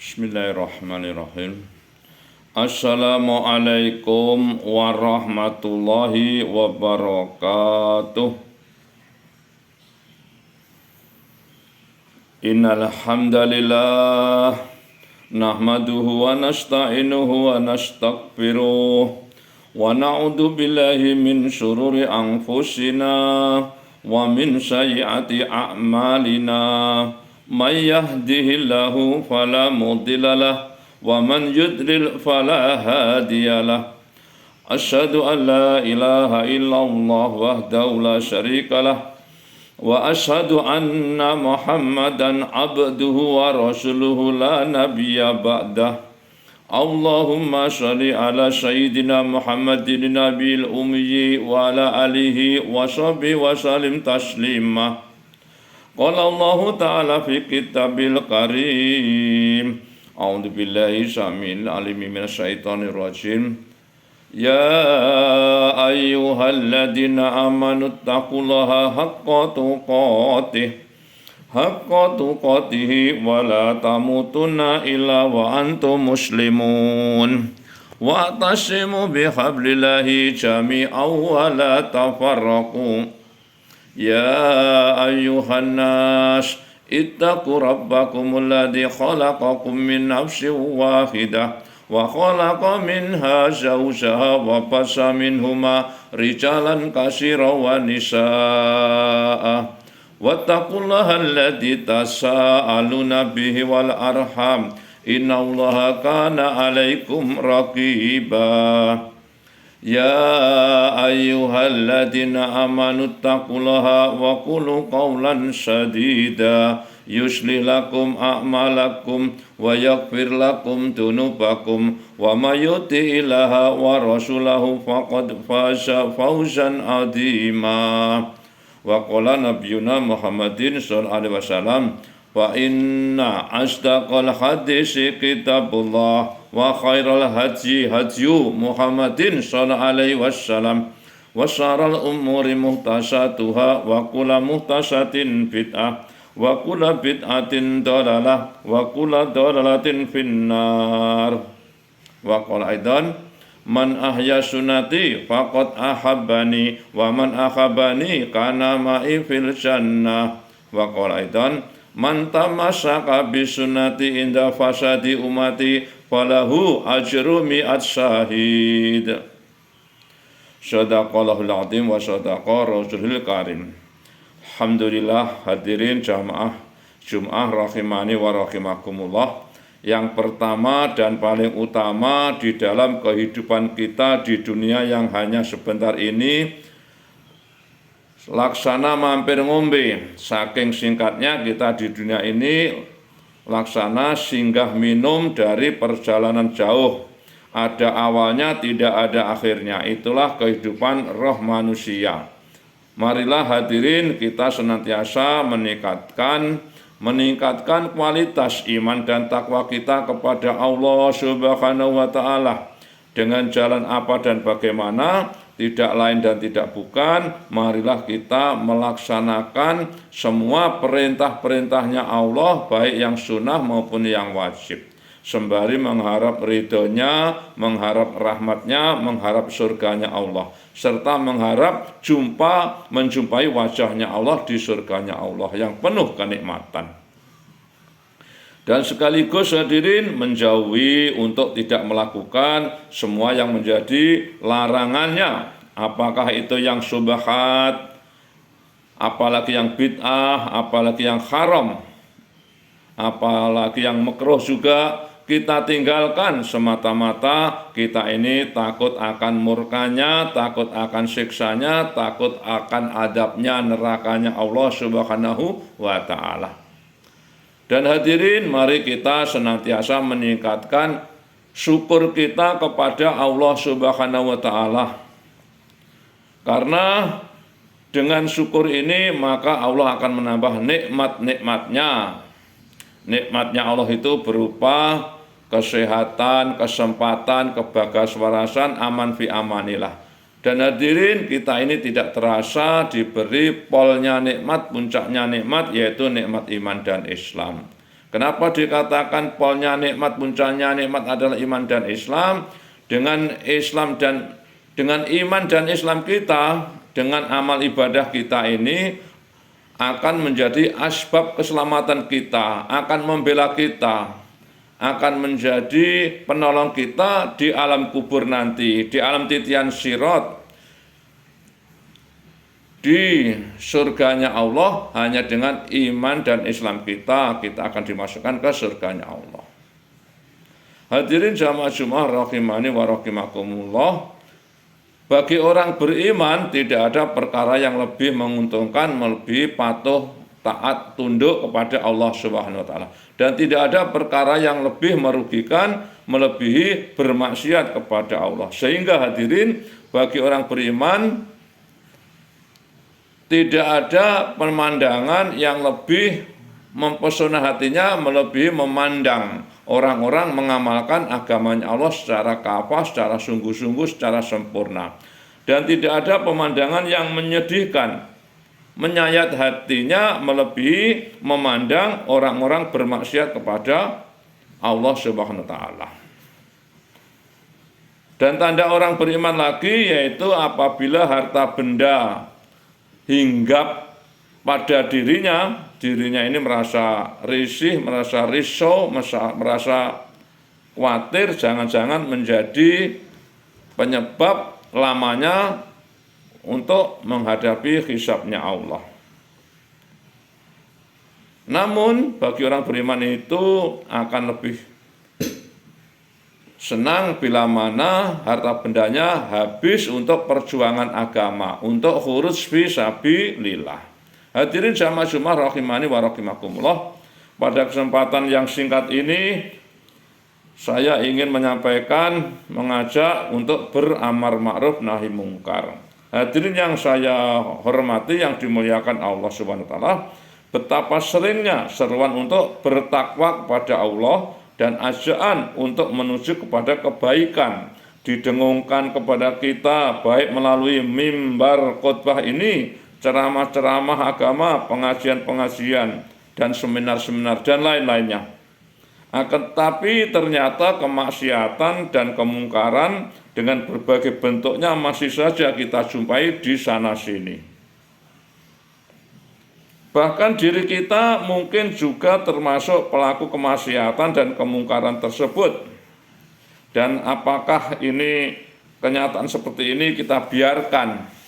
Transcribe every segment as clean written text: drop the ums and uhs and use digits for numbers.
Bismillahirrahmanirrahim. Assalamualaikum warahmatullahi wabarakatuh. Innal hamdalillah nahmaduhu wa nasta'inuhu wa nastaghfiruh wa na'udzu billahi min syururi anfusina wa min sayyiati a'malina. May yahdihillahu fala mudhillalah wa man yudlil fala hadiyalah. Asyhadu an la ilaha illallah wahdahu la syarikalah wa asyhadu anna Muhammadan abduhu wa rasuluhu la nabiyya ba'dah. Allahumma shalli ala sayyidina Muhammadin nabiyil ummi wa ala alihi wa sahbihi wa sallim taslima. Qala Allah Ta'ala fi kitabil karim. A'udzu billahi samil alimi minasyaitonir rajim. Ya ayyuhalladzina amanu taqullaha haqqa tuqatih wa la tamutunna illa wa antum muslimun. Wa atasimu bihablillahi jami'an wa la tafarraqu. Ya ayyuhan nas ittaqu rabbakumul ladzi khalaqakum min nafsin wahidah wa khalaqa minha zawjaha wa bassa minhuma rijalan katsiran wa nisaa. Wattaqullaha alladzi tasaaluna bihi wal arham innallaha kana 'alaikum raqiba. Ya ayyuhalladzina amanu taqullaha wa qulu qawlan sadida yuslih lakum a'malakum wa yaghfir lakum dunubakum wa may yuti'illaha wa rasulahu faqad faza fawzan 'azima. Wa qala nabiyuna Muhammadin sallallahu alaihi wasallam wa inna asdaqal hadisi kitabullah wa khairal hadyi hadyu Muhammadin sallallahu alaihi wasallam wa syarrul umuri muhtasatuha wa kullu muhtasatin bid'ah wa kullu bid'atin dalalah wa kullu dalalatin finnar. Wa qala aidan man ahya sunnati faqad ahabbani wa man ahabbani kana ma'i fil jannah. Wa qala aidan man tamassaka bi sunnati inda fasadi umati falahu ajru mi'at syahid. Shadaqallahul azim wa shadaqa rasulul karim. Alhamdulillah, hadirin jamaah Jum'ah rahimani wa rahimakumullah. Yang pertama dan paling utama di dalam kehidupan kita di dunia yang hanya sebentar ini, laksana mampir ngombe. Saking singkatnya kita di dunia ini laksana singgah minum dari perjalanan jauh. Ada awalnya, tidak ada akhirnya. Itulah kehidupan roh manusia. Marilah hadirin kita senantiasa meningkatkan kualitas iman dan takwa kita kepada Allah Subhanahu wa Ta'ala. Dengan jalan apa dan bagaimana, tidak lain dan tidak bukan, marilah kita melaksanakan semua perintah-perintahnya Allah, baik yang sunnah maupun yang wajib, sembari mengharap ridhonya, mengharap rahmatnya, mengharap surganya Allah, serta mengharap menjumpai wajahnya Allah di surganya Allah yang penuh kenikmatan. Dan sekaligus hadirin menjauhi untuk tidak melakukan semua yang menjadi larangannya, apakah itu yang syubhat, apalagi yang bid'ah, apalagi yang haram, apalagi yang makruh juga kita tinggalkan semata-mata kita ini takut akan murkanya, takut akan siksanya, takut akan adabnya, nerakanya Allah Subhanahu wa Ta'ala. Dan hadirin, mari kita senantiasa meningkatkan syukur kita kepada Allah Subhanahu wa Ta'ala. Karena dengan syukur ini maka Allah akan menambah nikmat-nikmatnya. Nikmatnya Allah itu berupa kesehatan, kesempatan, kebagaswarasan, aman fi amanillah. Dan hadirin, kita ini tidak terasa diberi polnya nikmat, puncaknya nikmat, yaitu nikmat iman dan Islam. Kenapa dikatakan polnya nikmat, puncaknya nikmat adalah iman dan Islam? Dengan iman dan Islam kita, dengan amal ibadah kita ini akan menjadi asbab keselamatan kita, akan membela kita, akan menjadi penolong kita di alam kubur nanti, di alam titian sirat, di surganya Allah. Hanya dengan iman dan Islam kita akan dimasukkan ke surganya Allah. Hadirin jamaah Jumat rahimani wa rahimakumullah. Bagi orang beriman tidak ada perkara yang lebih menguntungkan, melebihi patuh, taat, tunduk kepada Allah Subhanahu wa taala. Dan tidak ada perkara yang lebih merugikan, melebihi bermaksiat kepada Allah. Sehingga hadirin, bagi orang beriman tidak ada pemandangan yang lebih mempesona hatinya, melebihi memandang orang-orang mengamalkan agamanya Allah secara kafah, secara sungguh-sungguh, secara sempurna. Dan tidak ada pemandangan yang menyedihkan, menyayat hatinya, melebihi memandang orang-orang bermaksiat kepada Allah Subhanahu wa taala. Dan tanda orang beriman lagi yaitu apabila harta benda hinggap pada dirinya ini merasa risih, merasa risau, merasa khawatir, jangan-jangan menjadi penyebab lamanya untuk menghadapi hisabnya Allah. Namun bagi orang beriman itu akan lebih senang bila mana harta bendanya habis untuk perjuangan agama, untuk khuruz fi sabilillah. Hadirin jamaah Jumat rahimani wa rahimakumullah. Pada kesempatan yang singkat ini saya ingin menyampaikan, mengajak untuk beramar ma'ruf nahi mungkar. Hadirin yang saya hormati, yang dimuliakan Allah Subhanahu wa taala, betapa seringnya seruan untuk bertakwa kepada Allah dan ajakan untuk menuju kepada kebaikan didengungkan kepada kita, baik melalui mimbar khotbah ini, ceramah-ceramah agama, pengajian-pengajian, dan seminar-seminar, dan lain-lainnya. Tetapi ternyata kemaksiatan dan kemungkaran dengan berbagai bentuknya masih saja kita jumpai di sana-sini. Bahkan diri kita mungkin juga termasuk pelaku kemaksiatan dan kemungkaran tersebut. Dan apakah ini kenyataan seperti ini kita biarkan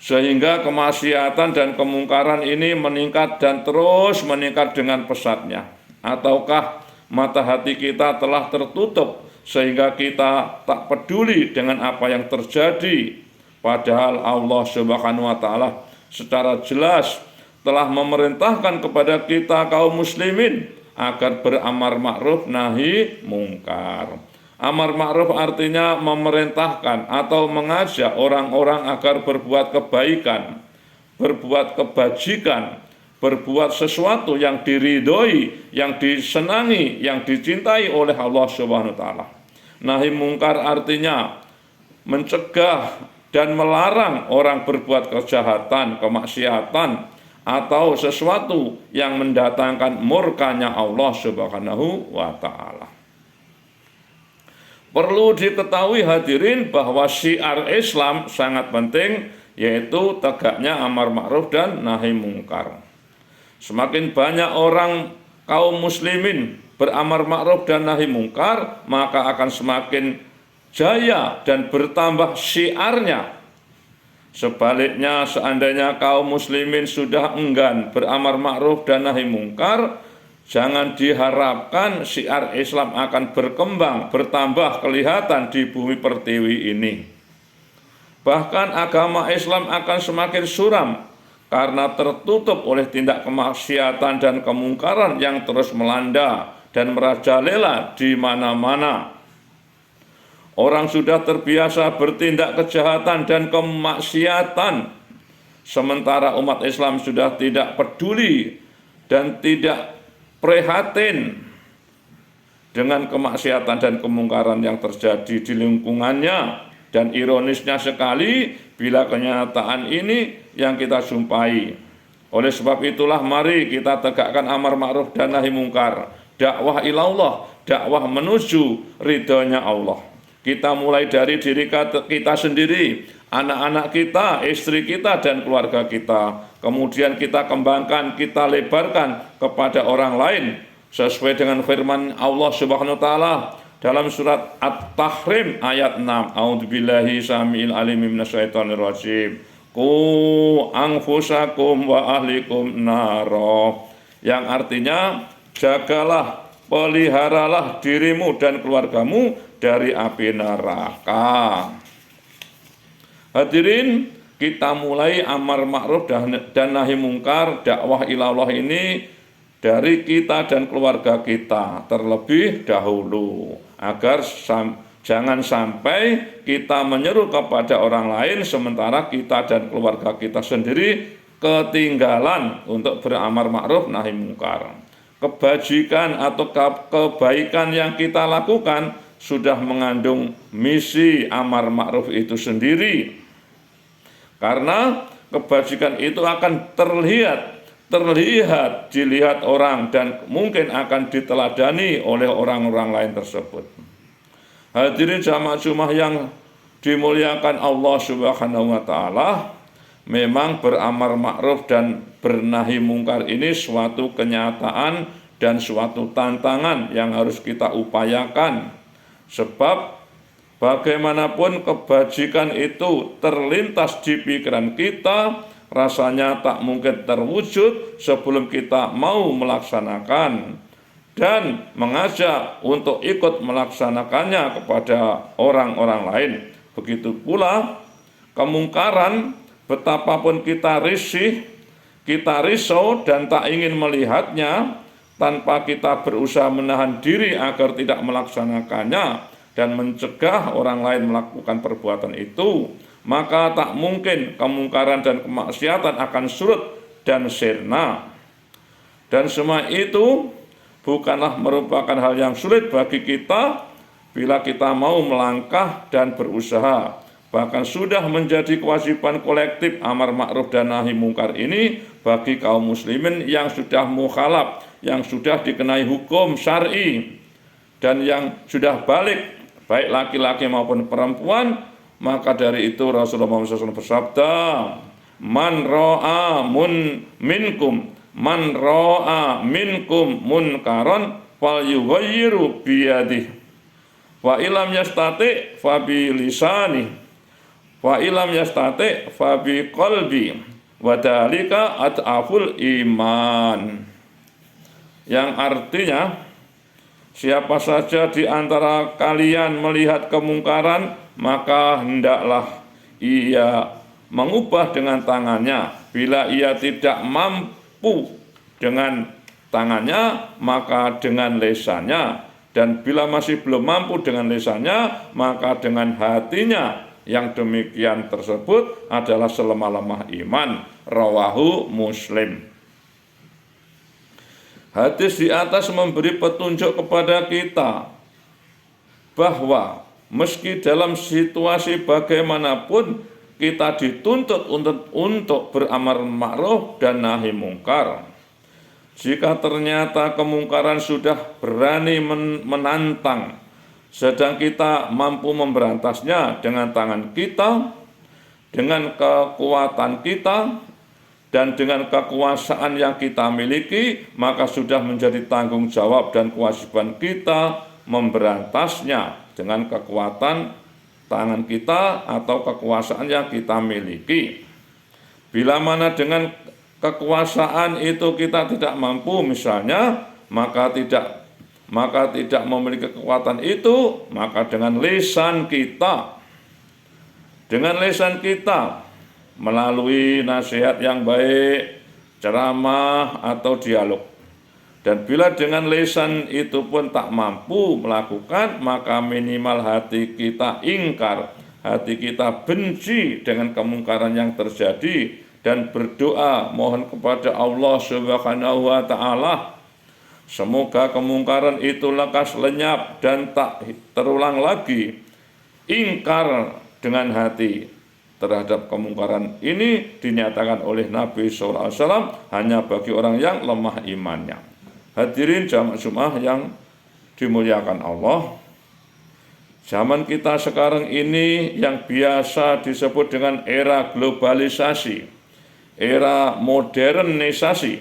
sehingga kemaksiatan dan kemungkaran ini meningkat dan terus meningkat dengan pesatnya? Ataukah mata hati kita telah tertutup sehingga kita tak peduli dengan apa yang terjadi? Padahal Allah Subhanahu wa taala secara jelas telah memerintahkan kepada kita kaum muslimin agar beramar ma'ruf nahi mungkar. Amar ma'ruf artinya memerintahkan atau mengajak orang-orang agar berbuat kebaikan, berbuat kebajikan, berbuat sesuatu yang diridhoi, yang disenangi, yang dicintai oleh Allah Subhanahu wa taala. Nahi mungkar artinya mencegah dan melarang orang berbuat kejahatan, kemaksiatan, atau sesuatu yang mendatangkan murkanya Allah Subhanahu wa ta'ala. Perlu diketahui hadirin bahwa syiar Islam sangat penting, yaitu tegaknya amar ma'ruf dan nahi mungkar. Semakin banyak orang kaum muslimin beramar ma'ruf dan nahi mungkar, maka akan semakin jaya dan bertambah syiarnya. Sebaliknya, seandainya kaum muslimin sudah enggan beramar ma'ruf dan nahi mungkar, jangan diharapkan syiar Islam akan berkembang, bertambah kelihatan di bumi pertiwi ini. Bahkan agama Islam akan semakin suram karena tertutup oleh tindak kemaksiatan dan kemungkaran yang terus melanda dan merajalela di mana-mana. Orang sudah terbiasa bertindak kejahatan dan kemaksiatan, sementara umat Islam sudah tidak peduli dan tidak prihatin dengan kemaksiatan dan kemungkaran yang terjadi di lingkungannya. Dan ironisnya sekali, bila kenyataan ini yang kita jumpai, Oleh sebab itulah mari kita tegakkan amar ma'ruf dan nahi mungkar. Dakwah ilallah, dakwah menuju ridhonya Allah. Kita mulai dari diri kita sendiri, anak-anak kita, istri kita, dan keluarga kita. Kemudian kita kembangkan, kita lebarkan kepada orang lain sesuai dengan firman Allah Subhanahu wa taala dalam surat At-Tahrim ayat 6. A'udzubillahi samiil alim minasyaitonir rajim. Ku anfusakum wa ahlikum naro, yang artinya jagalah, peliharalah dirimu dan keluargamu dari api neraka. Hadirin, kita mulai amar ma'ruf dan nahi mungkar, dakwah ilallah ini dari kita dan keluarga kita terlebih dahulu, agar jangan sampai kita menyeru kepada orang lain sementara kita dan keluarga kita sendiri ketinggalan untuk beramar ma'ruf nahi mungkar. Kebajikan atau kebaikan yang kita lakukan sudah mengandung misi amar ma'ruf itu sendiri. Karena kebajikan itu akan terlihat dilihat orang dan mungkin akan diteladani oleh orang-orang lain tersebut. Hadirin jamaah Jumat yang dimuliakan Allah Subhanahu wa taala, memang beramar ma'ruf dan bernahi mungkar ini suatu kenyataan dan suatu tantangan yang harus kita upayakan. Sebab bagaimanapun kebajikan itu terlintas di pikiran kita, rasanya tak mungkin terwujud sebelum kita mau melaksanakan dan mengajak untuk ikut melaksanakannya kepada orang-orang lain. Begitu pula kemungkaran, betapapun kita risau dan tak ingin melihatnya, tanpa kita berusaha menahan diri agar tidak melaksanakannya dan mencegah orang lain melakukan perbuatan itu, maka tak mungkin kemungkaran dan kemaksiatan akan surut dan sirna. Dan semua itu bukanlah merupakan hal yang sulit bagi kita bila kita mau melangkah dan berusaha. Bahkan sudah menjadi kewajiban kolektif amar ma'ruf dan nahi mungkar ini bagi kaum muslimin yang sudah mukhalaf, yang sudah dikenai hukum syar'i dan yang sudah balik, baik laki-laki maupun perempuan. Maka dari itu Rasulullah SAW bersabda, Man ra'a minkum munkaron fal yughayyiru biyadihi wa ilam yastati fa bi lisani wa ilam yastati fa bi qalbi wa dzalika at'aful iman. Yang artinya, siapa saja di antara kalian melihat kemungkaran, maka hendaklah ia mengubah dengan tangannya. Bila ia tidak mampu dengan tangannya, maka dengan lisannya. Dan bila masih belum mampu dengan lisannya, maka dengan hatinya. Yang demikian tersebut adalah selemah-lemah iman. Rawahu Muslim. Hadis di atas memberi petunjuk kepada kita bahwa meski dalam situasi bagaimanapun kita dituntut untuk beramar ma'ruf dan nahi mungkar. Jika ternyata kemungkaran sudah berani menantang, sedang kita mampu memberantasnya dengan tangan kita, dengan kekuatan kita, dan dengan kekuasaan yang kita miliki, maka sudah menjadi tanggung jawab dan kewajiban kita memberantasnya dengan kekuatan tangan kita atau kekuasaan yang kita miliki. Bila mana dengan kekuasaan itu kita tidak mampu misalnya, maka tidak memiliki kekuatan itu, maka dengan lisan kita melalui nasihat yang baik, ceramah atau dialog. Dan bila dengan lisan itu pun tak mampu melakukan, maka minimal hati kita ingkar, hati kita benci dengan kemungkaran yang terjadi, dan berdoa mohon kepada Allah Subhanahu wa taala semoga kemungkaran itu lekas lenyap dan tak terulang lagi. Ingkar dengan hati, terhadap kemungkaran ini dinyatakan oleh Nabi SAW hanya bagi orang yang lemah imannya. Hadirin jamaah Jumat yang dimuliakan Allah, zaman kita sekarang ini yang biasa disebut dengan era globalisasi, era modernisasi,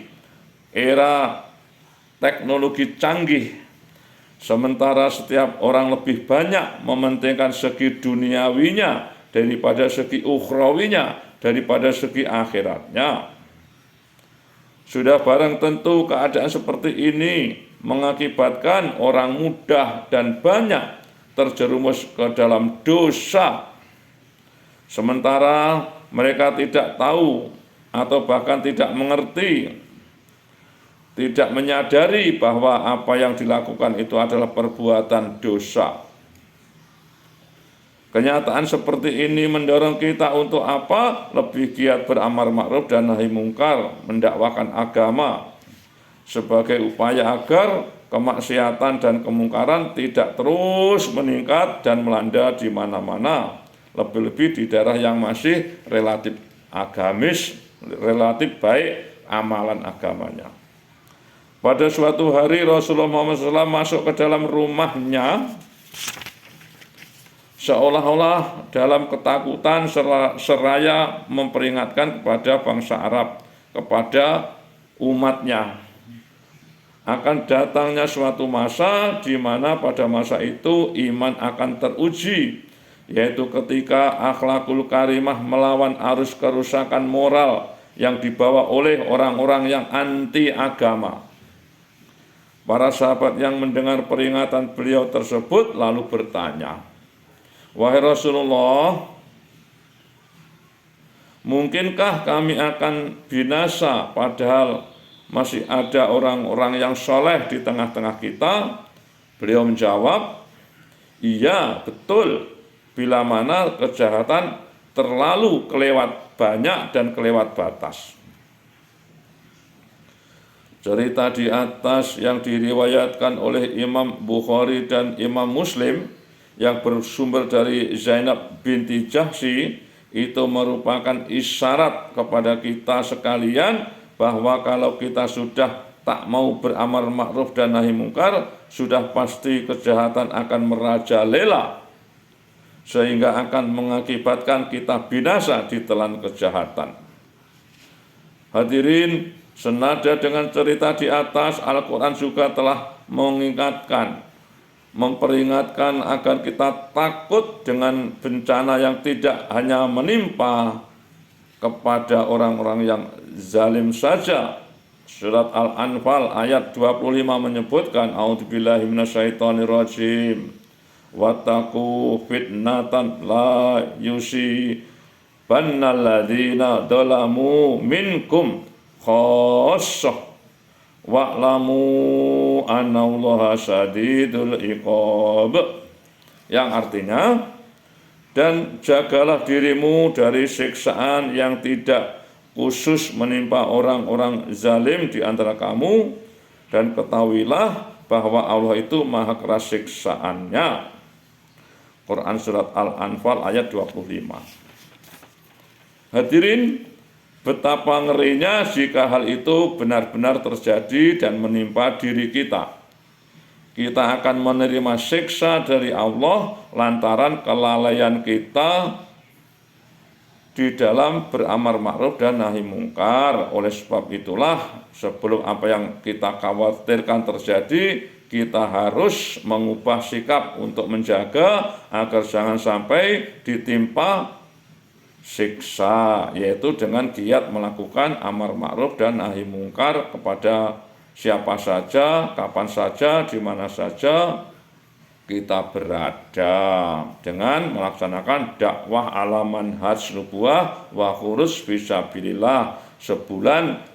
era teknologi canggih. Sementara setiap orang lebih banyak mementingkan segi duniawinya daripada segi ukhrawinya, daripada segi akhiratnya. Sudah barang tentu keadaan seperti ini mengakibatkan orang mudah dan banyak terjerumus ke dalam dosa. Sementara mereka tidak tahu atau bahkan tidak mengerti, tidak menyadari bahwa apa yang dilakukan itu adalah perbuatan dosa. Kenyataan seperti ini mendorong kita untuk apa? Lebih giat beramar ma'ruf dan nahi mungkar, mendakwakan agama sebagai upaya agar kemaksiatan dan kemungkaran tidak terus meningkat dan melanda di mana-mana, lebih-lebih di daerah yang masih relatif agamis, relatif baik amalan agamanya. Pada suatu hari Rasulullah Muhammad SAW masuk ke dalam rumahnya, seolah-olah dalam ketakutan seraya memperingatkan kepada bangsa Arab, kepada umatnya, akan datangnya suatu masa di mana pada masa itu iman akan teruji, yaitu ketika akhlakul karimah melawan arus kerusakan moral yang dibawa oleh orang-orang yang anti agama. Para sahabat yang mendengar peringatan beliau tersebut lalu bertanya, "Wahai Rasulullah, mungkinkah kami akan binasa padahal masih ada orang-orang yang soleh di tengah-tengah kita?" Beliau menjawab, "Iya, betul, bila mana kejahatan terlalu kelewat banyak dan kelewat batas." Cerita di atas yang diriwayatkan oleh Imam Bukhari dan Imam Muslim yang bersumber dari Zainab binti Jahsy itu merupakan isyarat kepada kita sekalian bahwa kalau kita sudah tak mau beramar ma'ruf dan nahi mungkar, sudah pasti kejahatan akan merajalela sehingga akan mengakibatkan kita binasa di telan kejahatan. Hadirin, senada dengan cerita di atas, Al-Quran juga telah mengingatkan, memperingatkan agar kita takut dengan bencana yang tidak hanya menimpa kepada orang-orang yang zalim saja. Surat Al-Anfal ayat 25 menyebutkan, A'udzubillahi minasyaitonirrajim, wattaqu fitnatan la yusibannal ladzina dzalamu minkum khassah wa'lamu annallaha syadidul iqab, yang artinya, dan jagalah dirimu dari siksaan yang tidak khusus menimpa orang-orang zalim di antara kamu, dan ketahuilah bahwa Allah itu maha keras siksaannya. Quran surat Al-Anfal ayat 25. Hadirin, betapa ngerinya jika hal itu benar-benar terjadi dan menimpa diri kita. Kita akan menerima siksa dari Allah lantaran kelalaian kita di dalam beramar ma'ruf dan nahi mungkar. Oleh sebab itulah, sebelum apa yang kita khawatirkan terjadi, kita harus mengubah sikap untuk menjaga agar jangan sampai ditimpa siksa, yaitu dengan giat melakukan amar ma'ruf dan nahi mungkar kepada siapa saja, kapan saja, di mana saja kita berada, dengan melaksanakan dakwah ala manhaj nubuwah wa khurus fisabilillah. Sebulan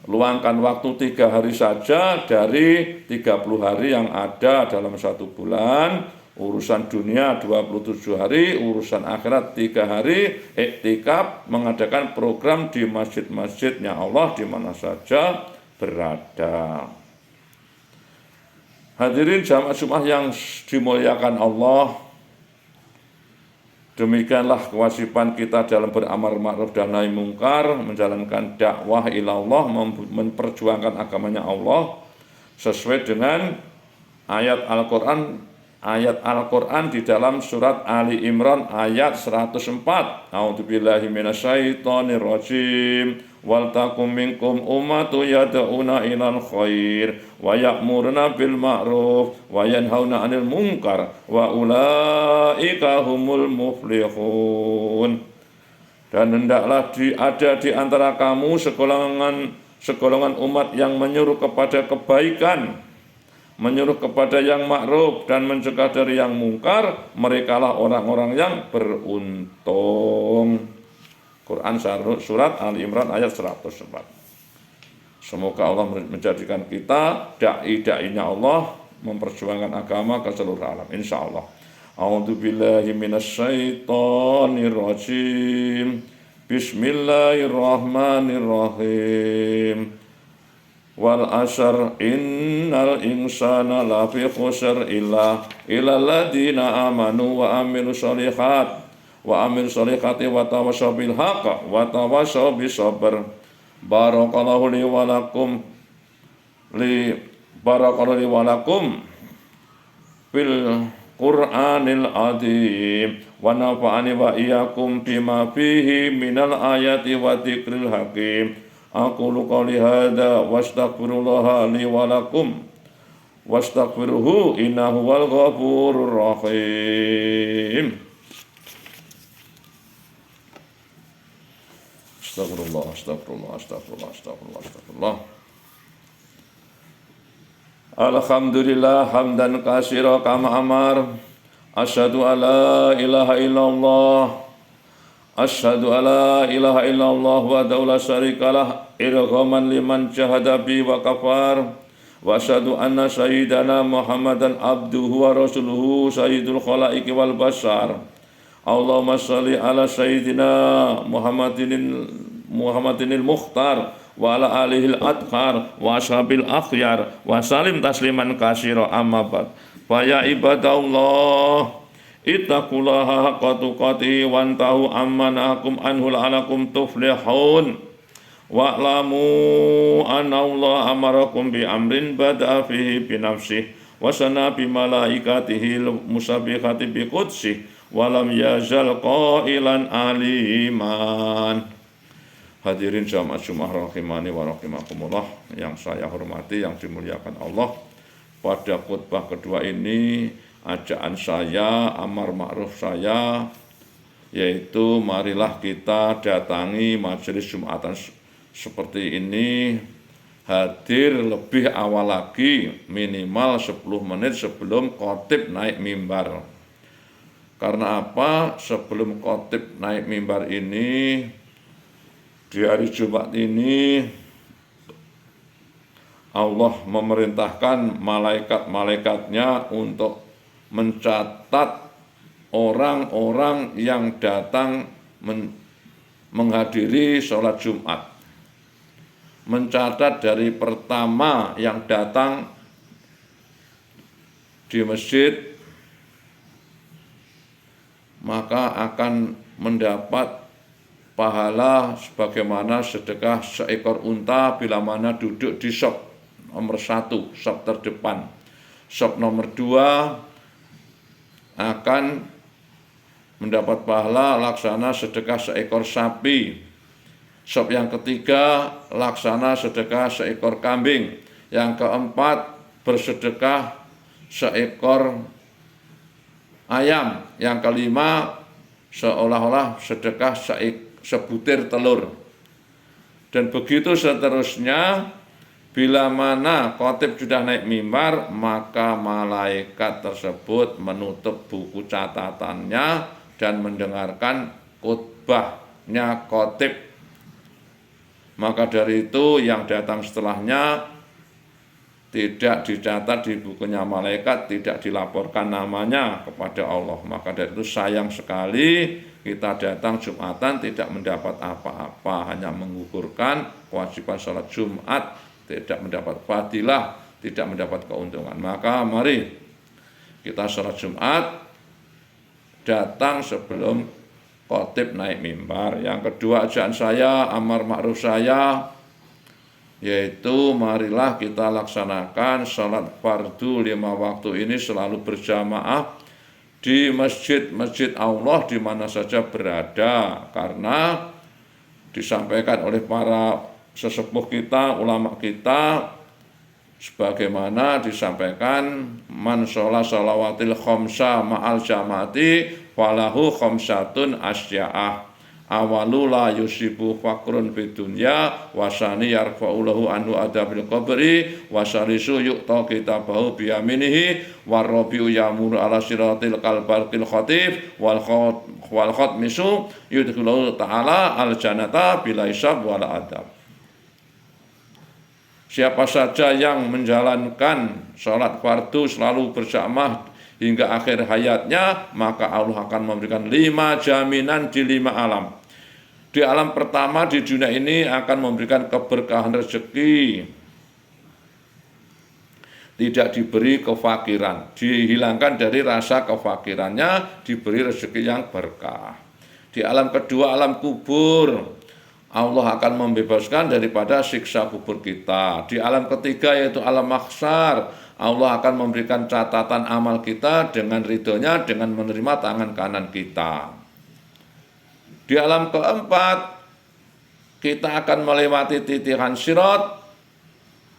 luangkan waktu 3 hari saja dari 30 hari yang ada dalam satu bulan. Urusan dunia 27 hari, urusan akhirat 3 hari, iktikaf, mengadakan program di masjid-masjidnya Allah di mana saja berada. Hadirin jamaah Jumat yang dimuliakan Allah, Demikianlah kewajiban kita dalam beramar ma'ruf dan nahi mungkar, menjalankan dakwah ilallah, memperjuangkan agamanya Allah sesuai dengan ayat Al-Qur'an di dalam surat Ali Imran ayat 104. A'udzubillahi minasyaitonir rajim. Wal takum minkum ummatu yad'una ilal khair wa ya'muruna bil ma'ruf wa yanhauna 'anil munkar wa ulaika humul muflihun. Dan hendaklah ada di antara kamu segolongan umat yang menyuruh kepada kebaikan, menyuruh kepada yang ma'ruf dan mencegah dari yang mungkar. Merekalah orang-orang yang beruntung. Quran surat Ali Imran ayat 104. Semoga Allah menjadikan kita da'i-da'inya Allah, memperjuangkan agama ke seluruh alam, insyaallah. A'udzubillahi minasyaitonir rajim. Bismillahirrahmanirrahim. Wal asr innal insana lafi khusr illa alladziina amanu wa amilus solihati wa tawassaw bil haqq wa tawassaw bis sabr. Barakallahu li wa lakum fil Qur'anil azim wa nafa'ani wa iyyakum bima fihi minal ayati wa dzikril hakim. Aqulu qouli hadza wastaghfirullaha li wa lakum wastaghfiruhu innahu wal ghafurur rahim. Astagfirullah. Alhamdulillah hamdan katsira kama amar. Asyhadu alla ilaha illallah. Asyhadu alla ilaha illallah wa la syarikalah irghaman liman jahada bi wa kafar. Wa asyhadu anna sayyidana Muhammadan abduhu wa rasuluhu sayyidul khalaiqi wal bashar. Allahumma shalli ala sayyidina Muhammadinil mukhtar wa ala alihil adhar wa ashabil akhyar wa salim tasliman katsira amma ba'd. Fa ya ibadallah ittaqullaha haqqa tuqatih wantahu ammanakum anhu la'alakum tuflihun. Wa'lamu anna Allah amarakum bi amrin bada'a fihi bi nafsihi wa sana bi malaikatihi musabbihati bi qudsihi walam yazal qailan aliman. Hadirin jamaah Jumat rahimani wa rahimakumullah yang saya hormati, yang dimuliakan Allah. Pada khutbah kedua ini ajaan saya, amar ma'ruf saya, yaitu marilah kita datangi majelis Jumatan seperti ini, hadir lebih awal lagi, minimal 10 menit sebelum khatib naik mimbar. Karena apa? Sebelum khatib naik mimbar ini, di hari Jumat ini, Allah memerintahkan malaikat-malaikatnya untuk mencatat orang-orang yang datang menghadiri sholat Jumat. Mencatat dari pertama yang datang di masjid, maka akan mendapat pahala sebagaimana sedekah seekor unta bila mana duduk di shop nomor 1, shop terdepan. Shop nomor 2 akan mendapat pahala laksana sedekah seekor sapi. Shop yang ketiga laksana sedekah seekor kambing. Yang keempat bersedekah seekor ayam. Yang kelima seolah-olah sedekah sebutir telur. Dan begitu seterusnya. Bila mana khatib sudah naik mimbar, maka malaikat tersebut menutup buku catatannya dan mendengarkan khutbahnya khatib. Maka dari itu yang datang setelahnya tidak dicatat di bukunya malaikat, tidak dilaporkan namanya kepada Allah. Maka dari itu sayang sekali kita datang Jumatan tidak mendapat apa-apa, hanya menggugurkan kewajiban sholat Jumat, tidak mendapat fadilah, tidak mendapat keuntungan. Maka mari kita sholat Jumat datang sebelum khotib naik mimbar. Yang kedua ajaan saya, amar ma'ruf saya, yaitu marilah kita laksanakan sholat fardu 5 waktu ini selalu berjamaah di masjid-masjid Allah di mana saja berada, karena disampaikan oleh para sesepuh kita, ulama kita, sebagaimana disampaikan man sholat sholawatil khomsa ma'al jamati falahu khomsatun asya'ah awalu la yusibu fakrun fid dunya wasani yarfa'ulahu anhu adabil qabri wasalisu yu'ta kitabahu biyaminihi warrabiu yamuru ala siratil kalbarqil khatif wal khatmisu yudkhilahu ta'ala al jannata bila hisab wala adab. Siapa saja yang menjalankan sholat fardu selalu berjamaah hingga akhir hayatnya, maka Allah akan memberikan 5 jaminan di 5 alam. Di alam pertama di dunia ini akan memberikan keberkahan rezeki, tidak diberi kefakiran, dihilangkan dari rasa kefakirannya, diberi rezeki yang berkah. Di alam kedua, alam kubur, Allah akan membebaskan daripada siksa kubur kita. Di alam ketiga yaitu alam mahsyar, Allah akan memberikan catatan amal kita dengan ridhonya, dengan menerima tangan kanan kita. Di alam keempat, kita akan melewati titihan sirat,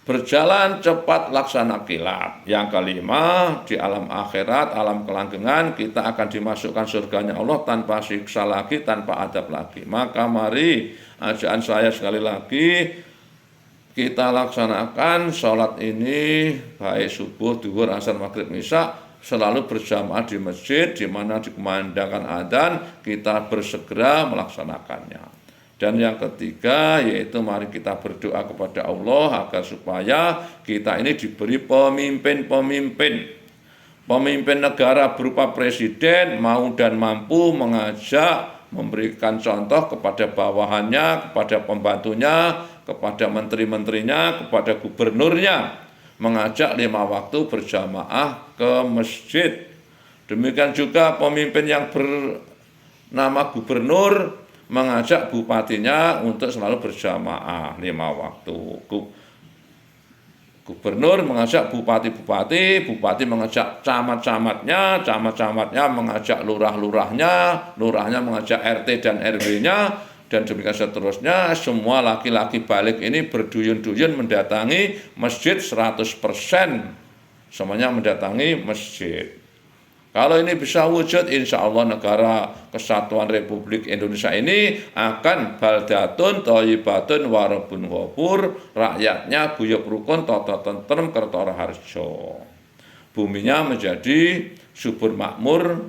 berjalan cepat laksana kilat. Yang kelima, di alam akhirat, alam kelanggengan, kita akan dimasukkan surganya Allah tanpa siksa lagi, tanpa adab lagi. Maka mari, ajaan saya sekali lagi, kita laksanakan sholat ini, baik subuh, duhur, asar, maghrib, isya, selalu berjamaah di masjid, di mana dikumandangkan adzan, kita bersegera melaksanakannya. Dan yang ketiga, yaitu mari kita berdoa kepada Allah agar supaya kita ini diberi pemimpin negara berupa presiden, mau dan mampu mengajak, memberikan contoh kepada bawahannya, kepada pembantunya, kepada menteri-menterinya, kepada gubernurnya, mengajak 5 waktu berjamaah ke masjid. Demikian juga pemimpin yang bernama gubernur mengajak bupatinya untuk selalu berjamaah 5 waktu. Gubernur mengajak bupati-bupati, bupati mengajak camat-camatnya, camat-camatnya mengajak lurah-lurahnya, lurahnya mengajak RT dan RW-nya, dan demikian seterusnya. Semua laki-laki balik ini berduyun-duyun mendatangi masjid 100%. Semuanya mendatangi masjid. Kalau ini bisa wujud, insya Allah negara kesatuan Republik Indonesia ini akan baldatun thayyibatun warabun ghafur, rakyatnya guyub rukun tata tentrem kertora harjo. Buminya menjadi subur makmur,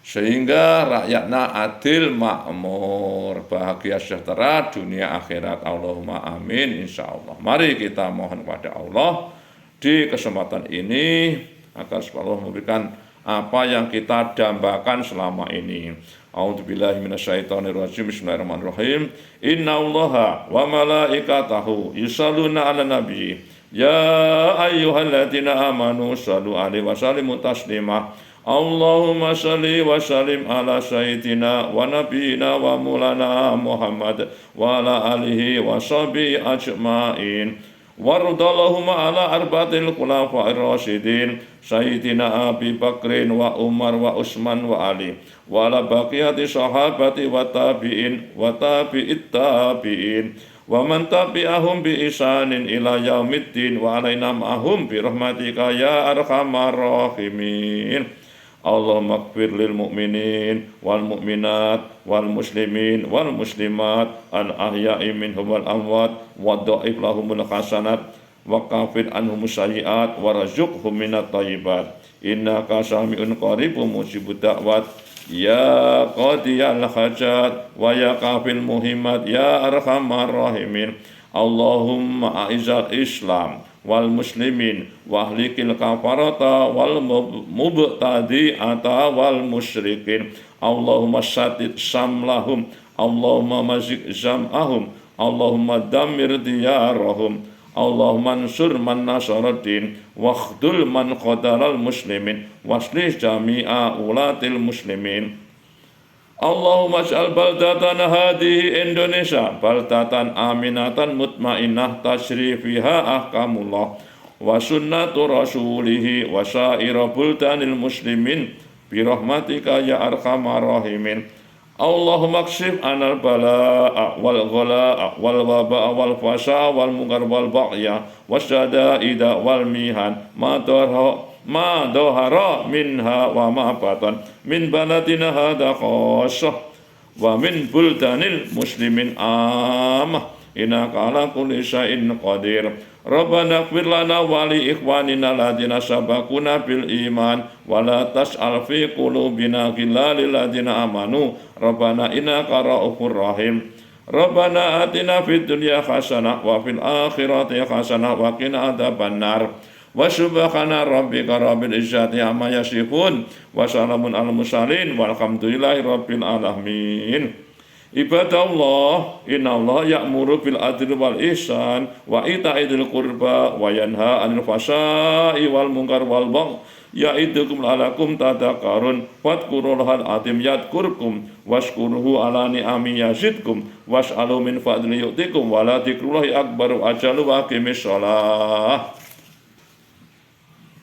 sehingga rakyatnya adil makmur, bahagia sejahtera dunia akhirat. Allahumma amin, insya Allah. Mari kita mohon kepada Allah di kesempatan ini agar Allah memberikan apa yang kita dambakan selama ini. A'udzubillahi minasyaitonirrajim. Bismillahirrahmanirrahim. Innallaha wa malaikatahu yusholluna 'alan nabi. Ya ayyuhalladzina amanu shallu 'alaihi wa sallimu taslima. Allahumma shalli wa sallim ala sayyidina wa nabiyina wa mulana Muhammad wa ala alihi wa sahbihi ajma'in. Warudallahumma ala arba'atil khulafa'ir rasyidin sayyidina Abi Bakrin wa Umar wa Utsman wa Ali wa ala baqiyati sahabati wa tabi'in wa tabi'it tabi'in wa man tabi'ahum bi ihsanin ila yaumiddin wa alaina ma'hum bi rahmatika ya arhamar rahimin. Allahumma ighfir lil mu'minin wal mu'minat wal muslimin wal muslimat al ahya'i minhum wal amwat wa dha'if lahumul hasanat wa kafir anhum sayyi'at wa razuqhum minat thayyibat innaka sami'un qaribun mujibud da'wat ya qadiyal hajat wa ya kafil muhimmat ya arhamar rahimin. Allahumma a'izal Islam wal muslimin wa ahlikil kafarata wal mubtadi'ata wal musyrikin. Allahumma satid samlahum, Allahumma mazik zam'ahum, Allahumma damir diyarahum, Allahumma ansur man nasaraddin wakhdul man qadaral muslimin waslih jami'a ulatil muslimin. Allahumma ij'al baldatana hadihi Indonesia baldatan aminatan mutmainnah tasri fiha ahkamullah wa sunnatu rasulihi wa syaira buldanil muslimin birahmatika ya arhamar rahimin. Allahumma kshif anal bala'a wal ghalaa wal waba'a wal fasha wal munkar wal baghya wasyada'ida wal mihan ma dhahara minha wa ma batan min baladina hadha khassah wa min buldanil muslimin amah innaka ala kulli syai'in qadir. Rabbana ighfir lana wa li ikhwanina alladziina sabaquna bil iman wa la tas'al fi qulubina ghillan lil ladziina amanu Rabbana innaka ra'ufur rahim. Rabbana atina fid dunya hasanah wa fil akhirati hasanah wa qina adzabannar. Wa subhana rabbika rabbil izzati amma yasifun wa salamun alal mursalin walhamdulillahi rabbil alamin. Ibadallah, innallaha ya'muru bil adli wal ihsan wa ita'i dzil qurba wa yanha 'anil fahsya'i wal munkar wal baghi ya'idukum la'allakum tadhakkarun. Wadhkurullahal azim yadhkurkum washkuruhu ala ni'ami yazidkum was'alu min fadli yu'tikum wa la dzikrullahi akbaru ajalu wa aqimis shalah.